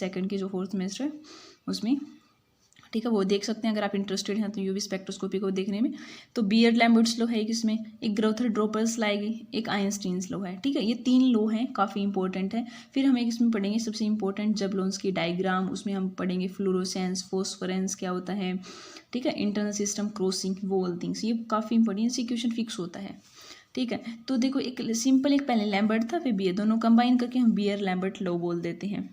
Second के जो 4th semester है उसमें, ठीक है, वो देख सकते हैं अगर आप इंटरेस्टेड हैं तो यूवी स्पेक्ट्रोस्कोपी को देखने में। तो बियर लैम्बर्ट्स लॉ है इसमें, एक ग्रोथर ड्रोपर्स लॉ आएगी, एक आइंस्टीन्स लॉ है, ठीक है। ये 3 लॉ हैं, काफ़ी इंपॉर्टेंट है। फिर हम एक इसमें पढ़ेंगे सबसे इंपॉर्टेंट जबलोंस्की डायग्राम, उसमें हम पढ़ेंगे फ्लोरोसेंस, फोस्फोरेंस क्या होता है, ठीक है, इंटरनल सिस्टम क्रॉसिंग, वो ऑल थिंग्स, ये काफ़ी इंपॉर्टेंट, सिक्वेशन फिक्स होता है, ठीक है। तो देखो एक सिंपल, एक पहले लैम्बर्ट था फिर बियर, दोनों कंबाइन करके हम बियर लैम्बर्ट लॉ बोल देते हैं,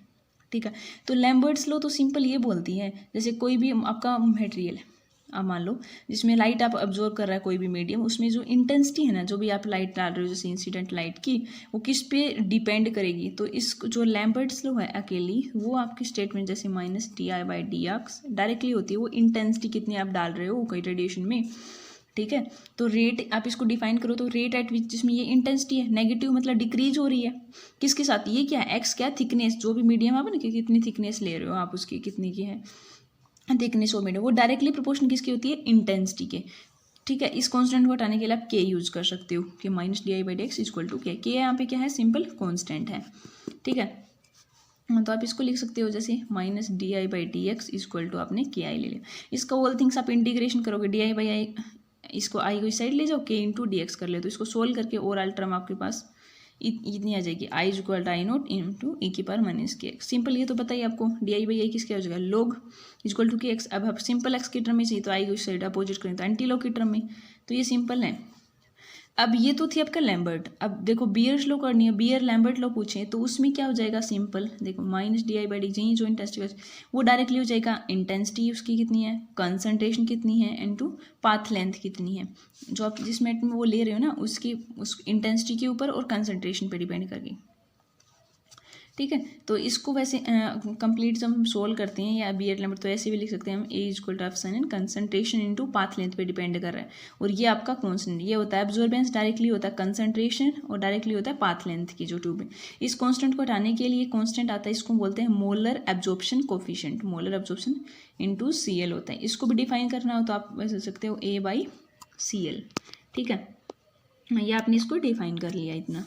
ठीक है। तो लैम्बर्ट्स लॉ तो सिंपल ये बोलती है, जैसे कोई भी आपका मटेरियल है, आप मान लो जिसमें लाइट आप ऑब्जर्व कर रहा है कोई भी मीडियम, उसमें जो इंटेंसिटी है ना, जो भी आप लाइट डाल रहे हो जैसे इंसिडेंट लाइट की, वो किस पे डिपेंड करेगी। तो इस जो लैम्बर्ट्स लॉ है अकेली, वो आपकी स्टेटमेंट जैसे -di/dx डायरेक्टली होती है, वो इंटेंसिटी कितनी आप डाल रहे हो कोई रेडिएशन में, ठीक है। तो रेट आप इसको डिफाइन करो तो रेट एट विच, जिसमें ये इंटेंसिटी है, नेगेटिव मतलब डिक्रीज हो रही है, किसके साथ, ये क्या है, एक्स क्या, थिकनेस, जो भी मीडियम आप ना कि कितनी थिकनेस ले रहे हो आप, उसकी कितनी की है थिकनेस ऑफ मीडियम, वो डायरेक्टली प्रोपोर्शन किसकी होती है, इंटेंसिटी के, ठीक है। इस कांस्टेंट को हटाने के लिए आप के यूज कर सकते हो कि -di/dx इक्वल टू के यहाँ पे क्या है, सिंपल कांस्टेंट है, ठीक है। तो आप इसको लिख सकते हो जैसे -di/dx इक्वल टू आपने के आई ले लिया, इसका ऑल थिंग्स आप इंटीग्रेशन करोगे, di/i, इसको आई को इस साइड ले जाओ, के इंटू डी एक्स कर ले, तो इसको सोल्व करके ओवरऑल टर्म आपके पास इतनी आ जाएगी, I equal to i0 into e⁻⁻k। Simple, ये तो बताइए आपको di/i किसके हो जाएगा, log equal to K X. अब आप सिंपल एक्स की टर्म में चाहिए तो आई को इस साइड अपोजिट करें तो एंटी लॉग की टर्म में, तो ये सिंपल है। अब ये तो थी आपका लैम्बर्ट, अब देखो बियर लॉ करनी है, बियर लैम्बर्ट लॉ पूछे तो उसमें क्या हो जाएगा, सिंपल देखो -di/dx, यही जो इंटेंसिटी वो डायरेक्टली हो जाएगा, इंटेंसिटी उसकी कितनी है, कंसंट्रेशन कितनी है, इनटू पाथ लेंथ कितनी है, जो आप जिस मेट में वो ले रहे हो ना उसकी, उस इंटेंसिटी के ऊपर और कंसंट्रेशन पे डिपेंड करके, ठीक है। तो इसको वैसे कंप्लीट जब हम सोल्व करते हैं या बियर लैम्बर्ट, तो ऐसे भी लिख सकते हैं हम, A equal to epsilon and concentration into path length पे डिपेंड कर रहा है, और ये आपका कांस्टेंट, ये होता है एब्जॉर्बेंस, डायरेक्टली होता है कंसंट्रेशन और डायरेक्टली होता है पाथ लेंथ की जो ट्यूब है। इस कांस्टेंट को हटाने के लिए कांस्टेंट आता है, इसको बोलते हैं molar absorption coefficient, molar absorption into CL होता है। इसको भी डिफाइन करना हो तो आप वैसे सकते हो A/CL, ठीक है, ये आपने इसको डिफाइन कर लिया इतना।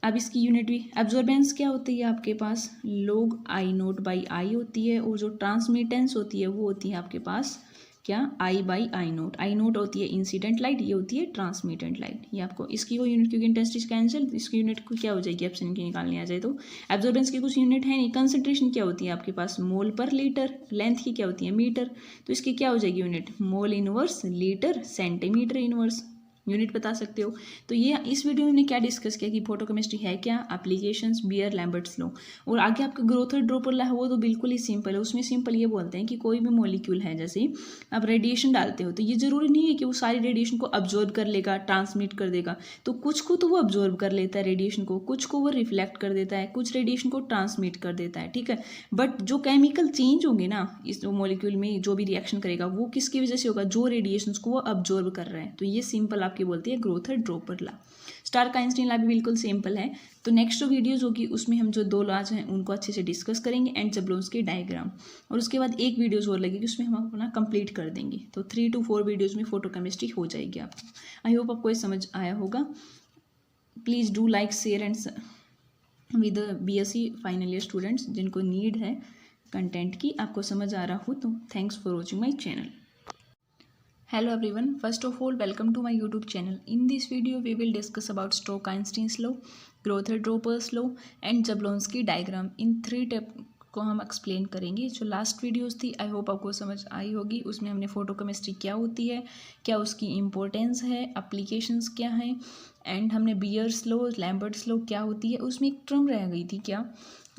अब इसकी यूनिट भी, एब्जॉर्बेंस क्या होती है आपके पास, log I0/I होती है, और जो ट्रांसमिटेंस होती है वो होती है आपके पास क्या, I/I0, I0 होती है इंसिडेंट लाइट, ये होती है ट्रांसमिटेंट लाइट, ये आपको इसकी वो यूनिट, क्योंकि इंटेंसिटी कैंसिल, इसकी यूनिट को क्या हो जाएगी, ऑप्शन की निकालनी आ जाए तो। एब्जॉर्बेंस की कुछ यूनिट है नहीं, कंसंट्रेशन क्या होती है आपके पास, मोल पर लीटर, लेंथ की क्या होती है, मीटर, तो इसकी क्या हो जाएगी unit, mole inverse litre centimetre inverse, unit बता सकते हो। तो ये इस वीडियो में हमने क्या डिस्कस किया कि फोटोकेमिस्ट्री है क्या, एप्लीकेशंस, बियर लैम्बर्ट्स लॉ, और आगे आपका ग्रोथर ड्रोपर लॉ है वो तो बिल्कुल ही सिंपल है, उसमें सिंपल ये बोलते हैं कि कोई भी मॉलिक्यूल है, जैसे आप रेडिएशन डालते हो तो ये जरूरी नहीं है कि वो सारी रेडिएशन को अब्जॉर्ब कर लेगा, ट्रांसमिट कर देगा, तो कुछ को तो वो अब्जॉर्ब कर लेता है रेडिएशन को, कुछ को वो रिफ्लेक्ट कर देता है, कुछ रेडिएशन को ट्रांसमिट कर देता है, ठीक है। बट जो केमिकल चेंज होंगे ना इस मॉलिक्यूल में, जो भी रिएक्शन करेगा वो किसकी वजह से होगा, जो रेडिएशन को वो अब्जॉर्ब कर रहा है, तो ये सिंपल आपकी बोलती है Grotthuss Draper law. Stark Einstein law भी बिल्कुल सिंपल है। तो नेक्स्ट जो वीडियोज होगी उसमें हम जो 2 लॉज हैं उनको अच्छे से डिस्कस करेंगे एंड जबलोंस्की डायग्राम, और उसके बाद एक वीडियोज और लगेगी उसमें हम अपना कंप्लीट कर देंगे, तो 3 to 4 वीडियोज में फोटोकेमिस्ट्री हो जाएगी आपको। आई होप आपको ये समझ आया होगा। Please do like, share and with BSc final year students जिनको नीड है कंटेंट की, आपको समझ आ रहा हो तो thanks for watching my channel. Hello everyone, first of all welcome to my YouTube channel. In this video we will discuss about Stokes-Einstein's law, Grother-Dropper's law and Jablonski diagram. In 3 tape को हम explain करेंगे। जो last videos थी I hope आपको समझ आई होगी, उसमें हमने फोटोकेमिस्ट्री क्या होती है, क्या उसकी इम्पोर्टेंस है, एप्लीकेशंस क्या हैं, एंड हमने बियर्स लॉ, लैम्बर्ट्स लॉ क्या होती है, उसमें एक टर्म रह गई थी क्या,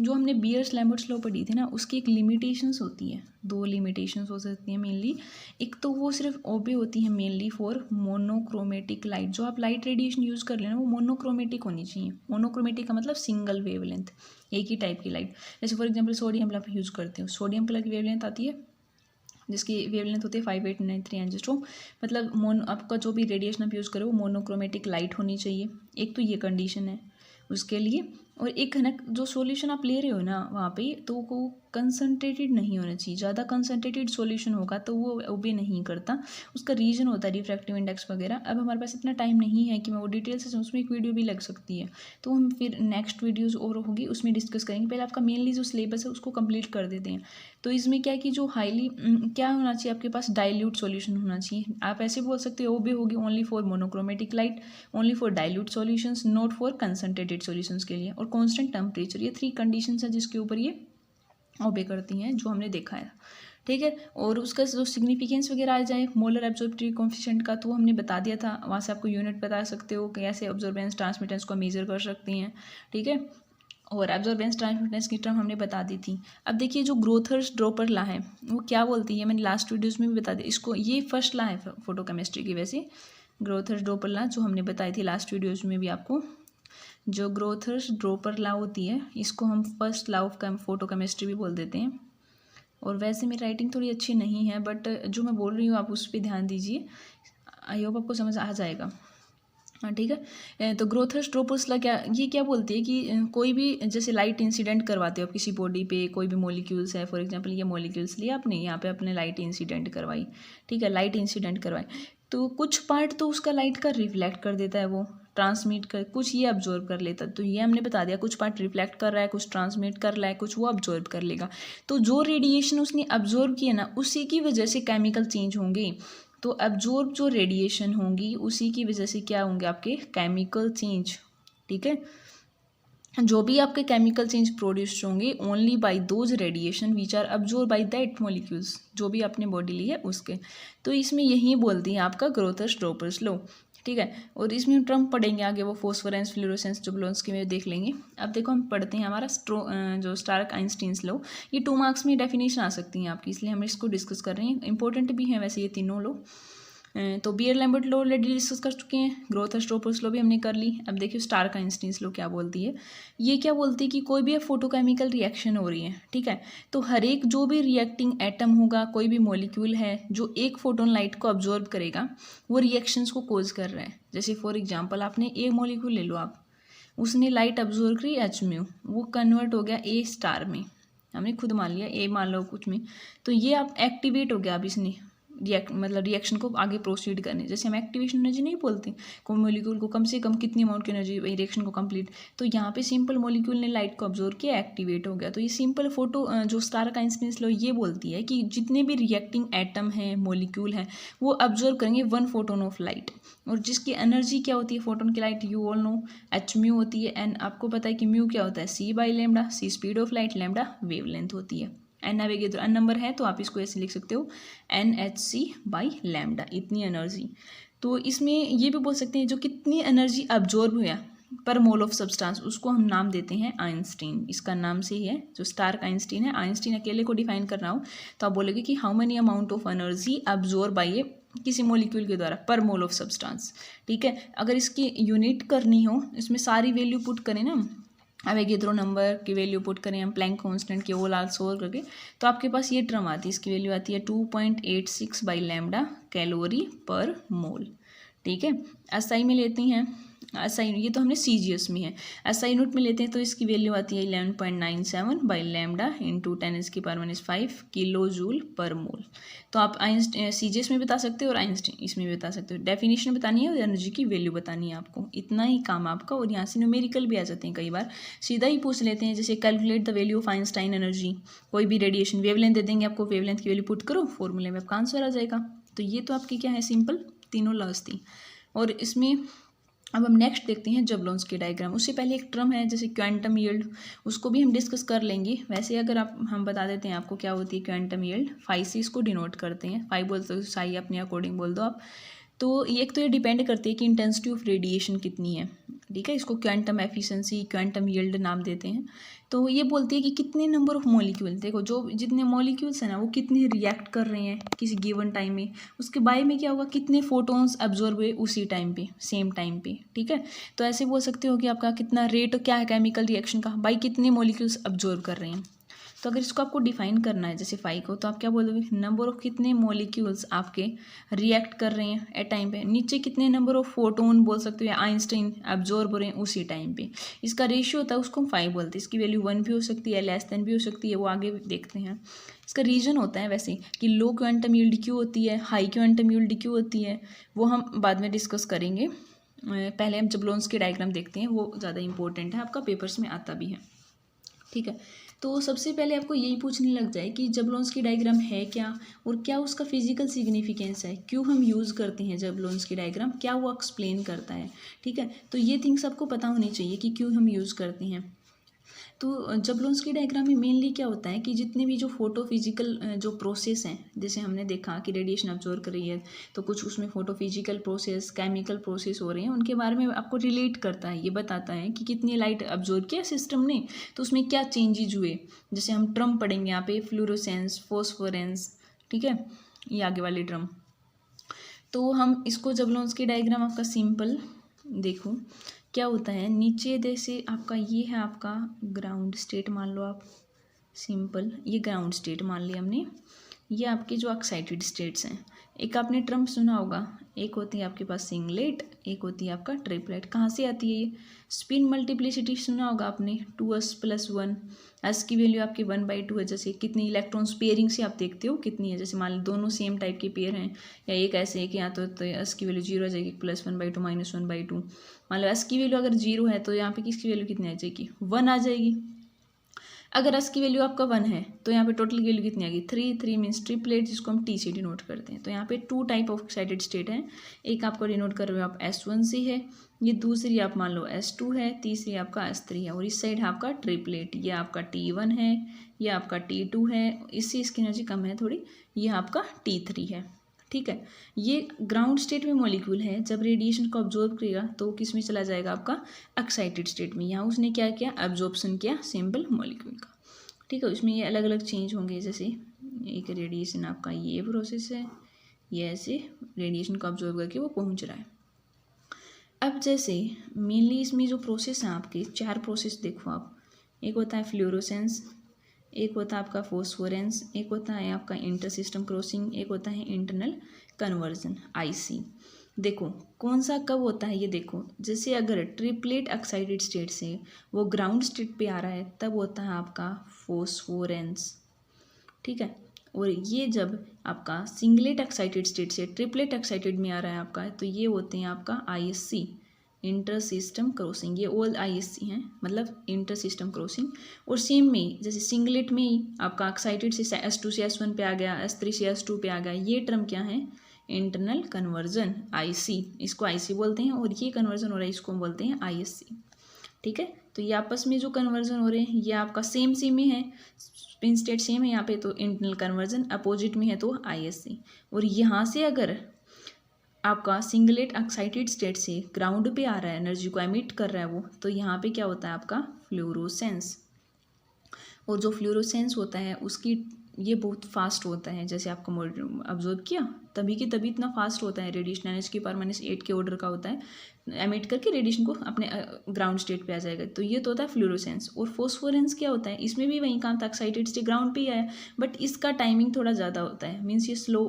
जो हमने बियर्स लैम्बर्ट्स लॉ पढ़ी थी ना, उसकी एक लिमिटेशंस होती है, 2 लिमिटेशंस हो सकती हैं मेनली। एक तो वो सिर्फ ओबे होती है मेनली फॉर मोनोक्रोमेटिक लाइट, जो आप लाइट रेडिएशन यूज़ कर लेना वो मोनोक्रोमेटिक होनी चाहिए। मोनोक्रोमेटिक का मतलब सिंगल वेवलेंथ, एक ही टाइप की लाइट। जैसे फॉर एग्जांपल सोडियम आप यूज़ करते हो, सोडियम कलर की वेवलेंथ आती है जिसकी वेवलेंथ होती है 5893 एंगस्ट्रॉम, मतलब आपका जो भी रेडिएशन आप यूज़ करो वो मोनोक्रोमेटिक लाइट होनी चाहिए, एक तो ये कंडीशन है उसके लिए। और एक है ना जो सॉल्यूशन आप ले रहे हो ना वहाँ पे, तो वो कंसनट्रेटेड नहीं होना चाहिए। ज़्यादा कंसनट्रेटेड सॉल्यूशन होगा तो वो ओबे नहीं करता, उसका रीज़न होता है रिफ्रैक्टिव इंडेक्स वगैरह। अब हमारे पास इतना टाइम नहीं है कि मैं वो डिटेल से, उसमें एक वीडियो भी लग सकती है, तो हम फिर नेक्स्ट वीडियोज़ और होगी उसमें डिस्कस करेंगे। पहले आपका मेनली जो सिलेबस है उसको कंप्लीट कर देते हैं। तो इसमें क्या है कि जो हाईली क्या होना चाहिए आपके पास, डाइल्यूट सॉल्यूशन होना चाहिए। आप ऐसे बोल सकते हो ओबे होगी only for monochromatic light, only for dilute solutions, not for concentrated solutions के लिए, और कांस्टेंट टेम्परेचर। ये 3 कंडीशंस है जिसके ऊपर ये ओबे करती हैं, जो हमने देखा है, ठीक है। और उसका जो सिग्निफिकेंस वगैरह आ जाए मोलर एब्जॉर्प्टिव कोफिशिएंट का, तो वो हमने बता दिया था, वहाँ से आपको यूनिट बता सकते हो कैसे एब्जॉर्बेंस ट्रांसमिटेंस को मेजर कर सकती हैं, ठीक है। और एब्जॉर्बेंस ट्रांसमिटेंस की टर्म हमने बता दी थी। अब देखिए जो ग्रोथर्स ड्रॉपर ला है वो क्या बोलती है, मैंने लास्ट वीडियोज़ में भी बता दिया इसको, ये फर्स्ट ला है फोटोकेमिस्ट्री की। वैसे ग्रोथर्स ड्रॉपर ला जो हमने बताई थी लास्ट वीडियोज़ में भी आपको, जो ग्रोथर्स ड्रॉपर ला होती है इसको हम फर्स्ट ला ऑफ फोटोकेमिस्ट्री भी बोल देते हैं। और वैसे मेरी राइटिंग थोड़ी अच्छी नहीं है, बट जो मैं बोल रही हूँ आप उस पर ध्यान दीजिए, आई होप आपको समझ आ जाएगा। हाँ ठीक है। तो ग्रोथर्स ड्रॉपर्स ला ये क्या बोलती है कि कोई भी जैसे लाइट इंसिडेंट करवाते हो आप किसी बॉडी पे, कोई भी मॉलिक्यूल्स है, फॉर एग्जांपल ये मॉलिक्यूल्स लिए आपने, यहाँ पे आपने लाइट इंसिडेंट करवाई, ठीक है, लाइट इंसिडेंट करवाई, तो कुछ पार्ट तो उसका लाइट का रिफ्लेक्ट कर देता है, वो ट्रांसमिट कर, कुछ ये अब्जॉर्ब कर लेता है। तो ये हमने बता दिया कुछ पार्ट रिफ्लेक्ट कर रहा है, कुछ ट्रांसमिट कर रहा है, कुछ वो अब्जॉर्ब कर लेगा। तो जो रेडिएशन उसने अब्जॉर्ब किया ना उसी की वजह से केमिकल चेंज होंगे। तो अब्जॉर्ब जो रेडिएशन होंगी उसी की वजह से क्या होंगे आपके केमिकल चेंज, ठीक है। जो भी आपके केमिकल चेंज प्रोड्यूस होंगे only by those radiation which are absorb by that molecules, जो भी आपने बॉडी ली है उसके। तो इसमें यही बोलती है आपका ग्रोथर्स ड्रॉपर्स लॉ, ठीक है। और इसमें टर्म पढ़ेंगे आगे वो फॉस्फोरेंस फ्लोरोसेंस जो ब्लोन्स की में देख लेंगे। अब देखो हम पढ़ते हैं हमारा जो स्टार्क आइंस्टीन्स लॉ, ये 2 मार्क्स में डेफिनेशन आ सकती हैं आपकी, इसलिए हम इसको डिस्कस कर रहे हैं। इंपॉर्टेंट भी हैं वैसे ये तीनों लॉ। तो Beer Lambert law already discuss कर चुके हैं, ग्रोथर्स ड्रॉपर्स लॉ भी हमने कर ली। अब देखिए स्टार्क आइंस्टीन्स लॉ क्या बोलती है। ये क्या बोलती है कि कोई भी फोटोकेमिकल रिएक्शन हो रही है, ठीक है, तो हर एक जो भी रिएक्टिंग एटम होगा, कोई भी मॉलिक्यूल है जो एक फोटोन लाइट को अब्जॉर्ब करेगा, वो रिएक्शंस को कोज कर रहा है। जैसे फॉर एग्जांपल आपने एक मॉलिक्यूल ले लो आप, उसने लाइट अब्जॉर्ब करी Hmu, वो कन्वर्ट हो गया A स्टार में, हमने खुद मान लिया A मान लो कुछ में, तो ये आप एक्टिवेट हो गया अब इसने मतलब रिएक्शन को आगे प्रोसीड करने। जैसे हम एक्टिवेशन एनर्जी नहीं बोलते, कोई मॉलिक्यूल को कम से कम कितनी अमाउंट की एनर्जी रिएक्शन को कंप्लीट, तो यहाँ पे सिंपल मॉलिक्यूल ने लाइट को ऑब्जर्व किया, एक्टिवेट हो गया। तो ये सिंपल फोटो जो स्टार्क आइंस्टीन्स लॉ ये बोलती है कि जितने भी रिएक्टिंग एटम हैं, मॉलिक्यूल हैं, वो ऑब्जर्व करेंगे 1 फोटोन ऑफ लाइट, और जिसकी एनर्जी क्या होती है फोटोन की light, you all know Hmu होती है। एंड आपको पता है कि म्यू क्या होता है, C/λ, C speed of light, λ wavelength होती है। एन आवेगी तो एन नंबर है, तो आप इसको ऐसे लिख सकते हो NhC/λ, इतनी एनर्जी। तो इसमें ये भी बोल सकते हैं जो कितनी एनर्जी अब्जॉर्ब हुआ पर मोल ऑफ सब्सटेंस, उसको हम नाम देते हैं आइंस्टीन। इसका नाम से ही है, जो स्टार्क आइंस्टीन है, आइंस्टीन अकेले को डिफाइन करना हो तो आप बोलोगे कि how many amount of energy absorb by a किसी मॉलिक्यूल के द्वारा पर मोल ऑफ सब्सटेंस, ठीक है। अगर इसकी यूनिट करनी हो, इसमें सारी वैल्यू पुट करें ना, अवेगेद्रो नंबर की वैल्यू पुट करें हम, प्लैंक कांस्टेंट की ओल आल्सो करके, तो आपके पास ये टर्म आती है, इसकी वैल्यू आती है 2.86/λ कैलोरी पर मोल, ठीक है। SI में लेते हैं, SI ये तो हमने CGS में है, SI यूनिट में लेते हैं तो इसकी वैल्यू आती है 11.97/λ इंटू 10⁻⁵ किलो जूल पर मोल। तो आप CGS में बता सकते हो और आइंस्टीन इसमें भी बता सकते हो। डेफिनेशन बतानी है और एनर्जी की वैल्यू बतानी है आपको, इतना ही काम आपका। और यहाँ से न्यूमेरिकल भी आ जाते हैं, कई बार सीधा ही पूछ लेते हैं, जैसे calculate the value of Einstein energy, कोई भी रेडिएशन वेवलेंथ दे देंगे आपको, वेवलेंथ की वैल्यू पुट करो, फॉर्मूले में आपका आंसर आ जाएगा। तो ये तो आपकी क्या है, सिंपल तीनों लॉज थी। और इसमें अब हम नेक्स्ट देखते हैं जबलोन्स की डायग्राम। उससे पहले एक टर्म है जैसे क्वांटम यील्ड, उसको भी हम डिस्कस कर लेंगे। वैसे अगर हम बता देते हैं आपको क्या होती है क्वांटम यील्ड, फाई से इसको डिनोट करते हैं, फाई बोलते हो साई अपने अकॉर्डिंग बोल दो आप। तो एक तो ये डिपेंड करती है कि इंटेंसिटी ऑफ रेडिएशन कितनी है, ठीक है, इसको क्वांटम एफिशिएंसी, क्वांटम यील्ड नाम देते हैं। तो ये बोलती है कि कितने नंबर ऑफ मॉलिक्यूल, देखो जो जितने मॉलिक्यूल्स हैं ना वो कितने रिएक्ट कर रहे हैं किसी गिवन टाइम में, उसके बाय में क्या होगा, कितने फोटोन्स अब्जॉर्ब हुए उसी टाइम पे, सेम टाइम पे, ठीक है। तो ऐसे बोल सकते हो कि आपका कितना रेट क्या है केमिकल रिएक्शन का, बाई कितने मॉलिक्यूल्स अब्जॉर्ब कर रहे हैं। तो अगर इसको आपको डिफाइन करना है जैसे फाई को, तो आप क्या बोलोगे, नंबर ऑफ कितने मॉलिक्यूल्स आपके रिएक्ट कर रहे हैं एट टाइम पे, नीचे कितने नंबर ऑफ फोटोन बोल सकते हो या आइंस्टाइन एब्जॉर्ब हो रहे हैं उसी टाइम पे। इसका रेशियो होता है उसको हम 5 बोलते हैं। इसकी वैल्यू 1 भी हो सकती है, लेस देन भी हो सकती है, वो आगे देखते हैं। इसका रीज़न होता है वैसे कि लो क्वांटम यील्ड क्यों होती है, हाई क्वांटम यील्ड क्यों होती है, वो हम बाद में डिस्कस करेंगे। पहले हम जबलोन्स की डायग्राम देखते हैं, वो ज़्यादा इंपॉर्टेंट है, आपका पेपर्स में आता भी है। ठीक है, तो सबसे पहले आपको यही पूछने लग जाए कि जबलोन्स की डायग्राम है क्या और क्या उसका फिजिकल सिग्निफिकेंस है, क्यों हम यूज़ करते हैं जबलोन्स की डायग्राम, क्या वो एक्सप्लेन करता है। ठीक है, तो ये थिंग्स आपको पता होनी चाहिए कि क्यों हम यूज़ करते हैं। तो जबलोन्स की डायग्राम में मेनली क्या होता है कि जितने भी जो फोटो फिजिकल जो प्रोसेस हैं, जैसे हमने देखा कि रेडिएशन अब्जॉर्ब कर रही है, तो कुछ उसमें photo physical process, chemical process हो रहे हैं, उनके बारे में आपको रिलेट करता है। ये बताता है कि कितनी लाइट अब्जॉर्ब किया सिस्टम ने, तो उसमें क्या चेंजेज हुए। जैसे हम टर्म पढ़ेंगे यहाँ पे, फ्लोरोसेंस, फॉस्फोरेंस। ठीक है, ये आगे वाली टर्म। तो हम इसको जबलोन्स की डायग्राम आपका सिंपल देखो क्या होता है। नीचे जैसे आपका ये है आपका ग्राउंड स्टेट मान लो आप, सिंपल ये ग्राउंड स्टेट मान लिया हमने। ये आपके जो एक्साइटेड स्टेट्स हैं, एक आपने टर्म सुना होगा, एक होती है आपके पास सिंगलेट, एक होती है आपका ट्रिपलेट। कहाँ से आती है ये, स्पिन मल्टीप्लिसिटी सुना होगा आपने, 2s+1। एस की वैल्यू आपकी 1/2 है। जैसे कितनी इलेक्ट्रॉन्स पेयरिंग से आप देखते हो कितनी है, जैसे मान लो दोनों सेम टाइप के पेयर हैं, या एक ऐसे है कि यहाँ तो एस की वैल्यू 0 आ जाएगी, +1/2 -1/2। मान लो एस की वैल्यू अगर 0 है तो यहाँ पे किसकी वैल्यू कितनी आ जाएगी, 1 आ जाएगी। अगर एस की वैल्यू आपका 1 है तो यहाँ पे टोटल वैल्यू कितनी आ गई, 3 मीन्स ट्रिपलेट, जिसको हम टी से डिनोट करते हैं। तो यहाँ पे 2 टाइप ऑफ एक्साइटेड स्टेट है, एक आपको डिनोट कर रहे हो आप S1 से है, ये दूसरी आप मान लो S2 है, तीसरी आपका S3 है, और इस साइड है आपका ट्रिपलेट, ये आपका T1 है, ये आपका T2 है, इससे इसकी एनर्जी कम है थोड़ी, ये आपका T3 है। ठीक है, ये ग्राउंड स्टेट में मॉलिक्यूल है, जब रेडिएशन को ऑब्जॉर्व करेगा तो किस में चला जाएगा आपका एक्साइटेड स्टेट में। यहाँ उसने क्या किया, एब्जॉर्प्शन किया सिंपल मॉलिक्यूल का। ठीक है, इसमें ये अलग अलग चेंज होंगे, जैसे एक रेडिएशन आपका ये प्रोसेस है, ये ऐसे रेडिएशन को ऑब्जॉर्व करके वो पहुँच रहा है। अब जैसे मेनली इसमें जो प्रोसेस हैं आपके 4 प्रोसेस देखो आप, एक होता है फ्लोरोसेंस, एक होता है आपका फॉस्फोरेंस, एक होता है आपका इंटर सिस्टम क्रॉसिंग, एक होता है इंटरनल कन्वर्जन IC। देखो कौन सा कब होता है ये देखो, जैसे अगर ट्रिपलेट एक्साइटेड स्टेट से वो ग्राउंड स्टेट पे आ रहा है तब होता है आपका फॉस्फोरेंस। ठीक है, और ये जब आपका सिंगलेट एक्साइटेड स्टेट से ट्रिपलेट एक्साइटेड में आ रहा है आपका, तो ये होते हैं आपका ISC, इंटर सिस्टम क्रॉसिंग। ये ऑल ISC हैं, मतलब इंटर सिस्टम क्रॉसिंग। और सेम में जैसे सिंगलेट में ही आपका एक्साइटेड से S2 से S1 पे आ गया, S3 से S2 पे आ गया, ये टर्म क्या है, इंटरनल कन्वर्जन IC, इसको IC बोलते हैं, और ये कन्वर्जन हो रहा है इसको बोलते हैं ISC। ठीक है, तो ये आपस में जो कन्वर्जन हो रहे हैं ये आपका सेम में है, स्पिन स्टेट सेम है यहाँ पे, तो इंटरनल कन्वर्जन, अपोजिट में है तो ISC। और यहाँ से अगर आपका सिंगलेट एक्साइटेड स्टेट से ग्राउंड पे आ रहा है, एनर्जी को एमिट कर रहा है वो, तो यहाँ पे क्या होता है आपका फ्लोरोसेंस। और जो फ्लोरोसेंस होता है उसकी ये बहुत फास्ट होता है, जैसे आपको ऑब्जर्व किया तभी की तभी इतना फास्ट होता है, रेडिएशन एनर्जी की (8 के ऑर्डर का होता है, एमिट करके रेडिएशन को अपने ग्राउंड स्टेट पे आ जाएगा। तो ये तो होता है फ्लोरोसेंस। और फॉस्फोरेंस क्या होता है, इसमें भी वही काम था, एक्साइटेड स्टेट ग्राउंड पे ही आया, बट इसका टाइमिंग थोड़ा ज़्यादा होता है, मीन्स ये स्लो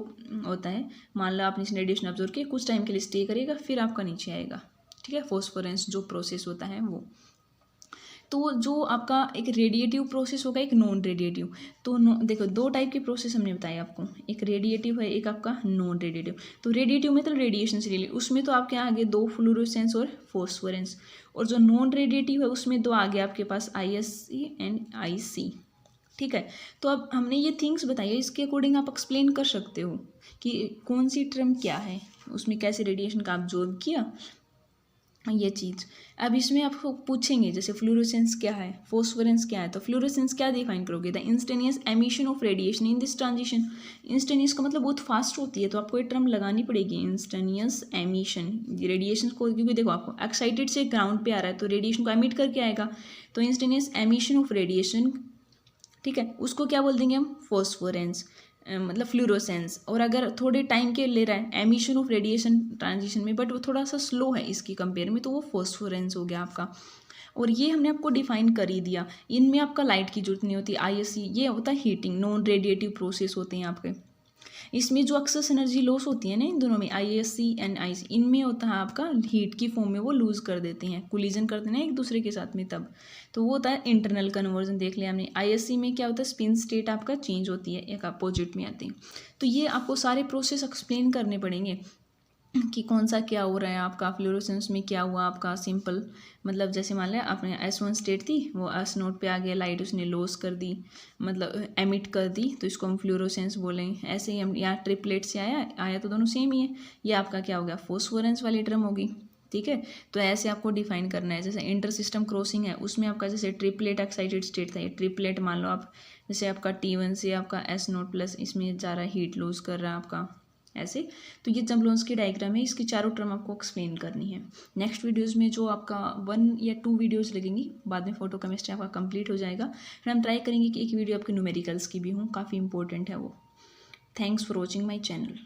होता है। मान लो आपने रेडिएशन ऑब्जर्व किया, कुछ टाइम के लिए स्टे करेगा, फिर आपका नीचे आएगा। ठीक है, फॉस्फोरेंस जो प्रोसेस होता है वो। तो जो आपका एक रेडिएटिव प्रोसेस होगा, एक नॉन रेडिएटिव। तो देखो 2 टाइप के प्रोसेस हमने बताए आपको, एक रेडिएटिव है, एक आपका नॉन रेडिएटिव। तो रेडिएटिव में तो रेडिएशन से रिलेटेड, उसमें तो आपके यहाँ आगे 2 फ्लोरोसेंस और फॉस्फोरेंस। और जो नॉन रेडिएटिव है उसमें 2 आगे आपके पास ISC एंड IC। ठीक है, तो अब हमने ये थिंग्स बताई है, इसके अकॉर्डिंग आप एक्सप्लेन कर सकते हो कि कौन सी टर्म क्या है, उसमें कैसे रेडिएशन का ऑब्जॉर्व किया, ये चीज़। अब इसमें आपको पूछेंगे जैसे फ्लोरोसेंस क्या है, फॉस्फोरेंस क्या है, तो फ्लोरोसेंस क्या डिफाइन करोगे, the instantaneous emission of radiation in this transition. Instantaneous का मतलब बहुत फास्ट होती है, तो आपको ये टर्म लगानी पड़ेगी, इंस्टेनियस एमिशन। रेडिएशन को, क्योंकि देखो आपको एक्साइटेड से ग्राउंड पे आ रहा है तो रेडिएशन को एमिट करके आएगा, तो इंस्टेनियस एमिशन ऑफ रेडिएशन। ठीक है, उसको क्या बोल देंगे हम, फॉस्फोरेंस, मतलब फ्लोरोसेंस। और अगर थोड़े टाइम के ले रहा है एमिशन ऑफ रेडिएशन ट्रांजिशन में, बट वो थोड़ा सा स्लो है इसकी कंपेयर में, तो वो फॉस्फोरेंस हो गया आपका। और ये हमने आपको डिफाइन कर ही दिया। इनमें आपका लाइट की जरूरत नहीं होती। आईएससी ये होता है हीटिंग, नॉन रेडिएटिव प्रोसेस होते हैं आपके। इसमें जो अक्सर एनर्जी लॉस होती है ना इन दोनों में, आईएससी एंड आईसी, इनमें होता है आपका हीट की फॉर्म में वो लूज कर देते हैं, कोलिजन करते हैं एक दूसरे के साथ में, तब तो वो होता है इंटरनल कन्वर्जन। देख लिया हमने। आईएससी में क्या होता है, स्पिन स्टेट आपका चेंज होती है, एक अपोजिट में आती है। तो ये आपको सारे प्रोसेस एक्सप्लेन करने पड़ेंगे कि कौन सा क्या हो रहा है आपका फ्लोरोसेंस में, क्या हुआ आपका सिंपल, मतलब जैसे मान लिया आपने S1 स्टेट थी, वो S0 पे आ गया, लाइट उसने लॉस कर दी, मतलब एमिट कर दी, तो इसको हम फ्लोरोसेंस बोलेंगे। ऐसे ही हम यहाँ ट्रिपलेट से आया तो दोनों सेम ही है। ये आपका क्या हो गया, फोस्फोरेंस वाली टर्म होगी, ठीक है। तो ऐसे आपको डिफाइन करना है। जैसे इंटर सिस्टम क्रॉसिंग है, उसमें आपका जैसे ट्रिपलेट एक्साइटेड स्टेट था, ये ट्रिपलेट मान लो आप, जैसे आपका T1 से आपका S0 प्लस इसमें जा रहा है, हीट लूज कर रहा है आपका ऐसे। तो ये जम्बलोन्स की डायग्राम है, इसकी चारों टर्म आपको एक्सप्लेन करनी है। नेक्स्ट वीडियोस में जो आपका 1 या 2 वीडियोस लगेंगी, बाद में फोटो केमिस्ट्री आपका कंप्लीट हो जाएगा। फिर हम ट्राई करेंगे कि एक वीडियो आपके न्यूमेरिकल्स की भी हो, काफ़ी इंपॉर्टेंट है वो। Thanks for watching my channel.